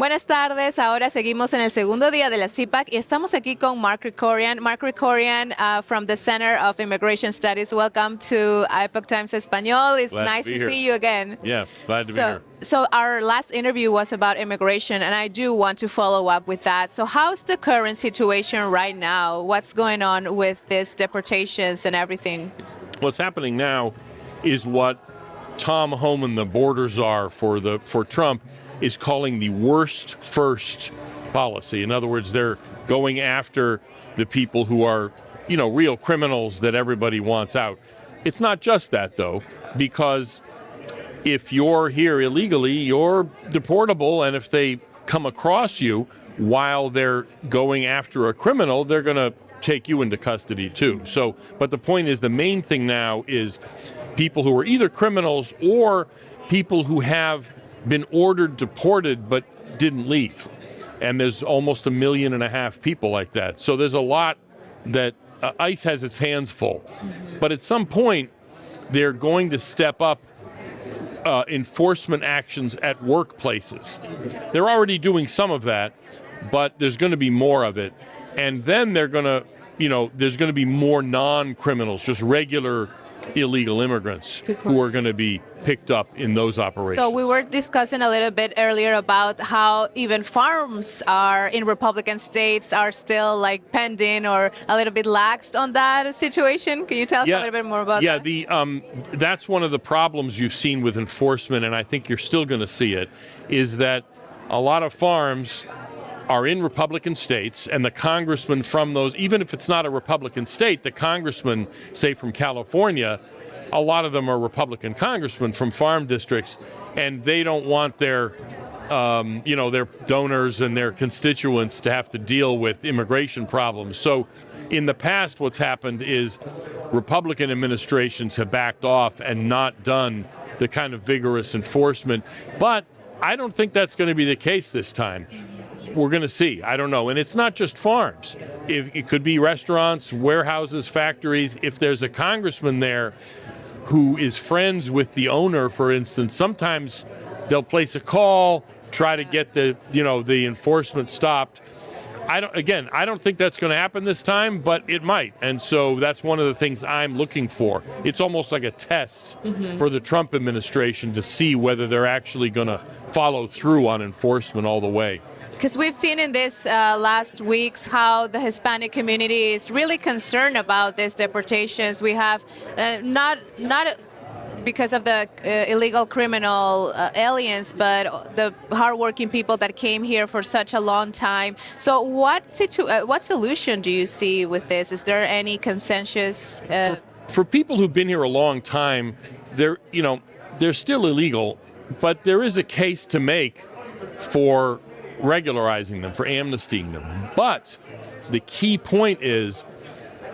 Buenas tardes, ahora seguimos en el segundo día de la CPAC y estamos aquí con Mark Krikorian. Mark Krikorian from the Center of Immigration Studies. Welcome to Epoch Times Español. It's nice to see you again. Yeah, glad to be here. So our last interview was about immigration, and I do want to follow up with that. So how's the current situation right now? What's going on with these deportations and everything? What's happening now is what Tom Homan, the border czar for Trump, is calling the worst first policy. In other words, they're going after the people who are, real criminals that everybody wants out. It's not just that, though, because if you're here illegally, you're deportable, and if they come across you while they're going after a criminal, they're going to take you into custody too. So, but the point is, the main thing now is people who are either criminals or people who have been ordered deported but didn't leave. And there's almost 1.5 million people like that. So there's a lot that ICE has its hands full. But at some point, they're going to step up enforcement actions at workplaces. They're already doing some of that, but there's going to be more of it. And then they're going to, there's going to be more non-criminals, just regular illegal immigrants who are going to be picked up in those operations. So we were discussing a little bit earlier about how even farms are in Republican states are still like pending or a little bit laxed on that situation. Can you tell us a little bit more about that? Yeah, that's one of the problems you've seen with enforcement, and I think you're still going to see it, is that a lot of farms are in Republican states, and the congressman from those, even if it's not a Republican state, the congressman, say from California, a lot of them are Republican congressmen from farm districts, and they don't want their, their donors and their constituents to have to deal with immigration problems. So in the past, what's happened is Republican administrations have backed off and not done the kind of vigorous enforcement. But I don't think that's going to be the case this time. We're going to see. I don't know. And it's not just farms. It could be restaurants, warehouses, factories. If there's a congressman there who is friends with the owner, for instance, sometimes they'll place a call, try to get the enforcement stopped. I don't think that's going to happen this time, but it might. And so that's one of the things I'm looking for. It's almost like a test for the Trump administration to see whether they're actually going to follow through on enforcement all the way. Because we've seen in this last weeks how the Hispanic community is really concerned about these deportations. We have not because of the illegal criminal aliens, but the hardworking people that came here for such a long time. So what solution do you see with this? Is there any consensus? For people who've been here a long time, they're still illegal, but there is a case to make for regularizing them, for amnestying them. But the key point is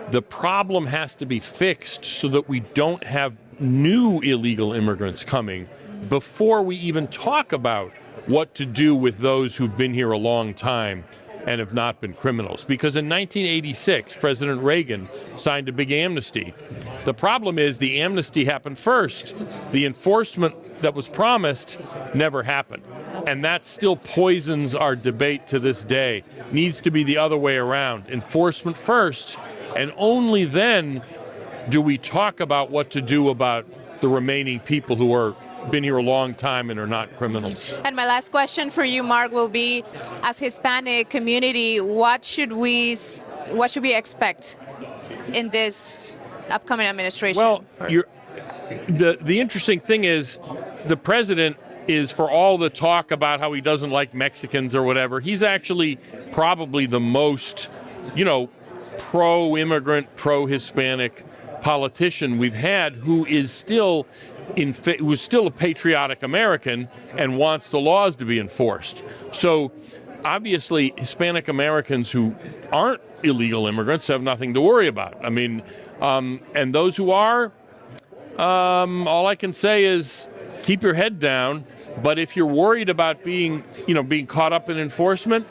the problem has to be fixed so that we don't have new illegal immigrants coming before we even talk about what to do with those who've been here a long time and have not been criminals. Because in 1986, President Reagan signed a big amnesty. The problem is the amnesty happened first. The enforcement that was promised never happened. And that still poisons our debate to this day. Needs to be the other way around. Enforcement first, and only then do we talk about what to do about the remaining people who are been here a long time and are not criminals. And my last question for you, Mark, will be, as Hispanic community, what should we expect in this upcoming administration? Well, the interesting thing is the president is, for all the talk about how he doesn't like Mexicans or whatever, he's actually probably the most, pro-immigrant, pro-Hispanic politician we've had who is still a patriotic American and wants the laws to be enforced. So obviously Hispanic Americans who aren't illegal immigrants have nothing to worry about. I mean, and those who are, all I can say is keep your head down. But if you're worried about being caught up in enforcement,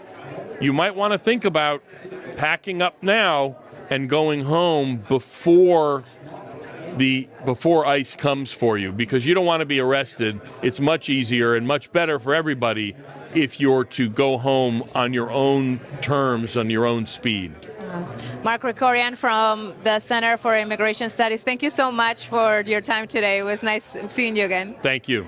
you might want to think about packing up now and going home before before ICE comes for you, because you don't want to be arrested. It's much easier and much better for everybody if you're to go home on your own terms, on your own speed. Mark Krikorian from the Center for Immigration Studies, thank you so much for your time today. It was nice seeing you again. Thank you.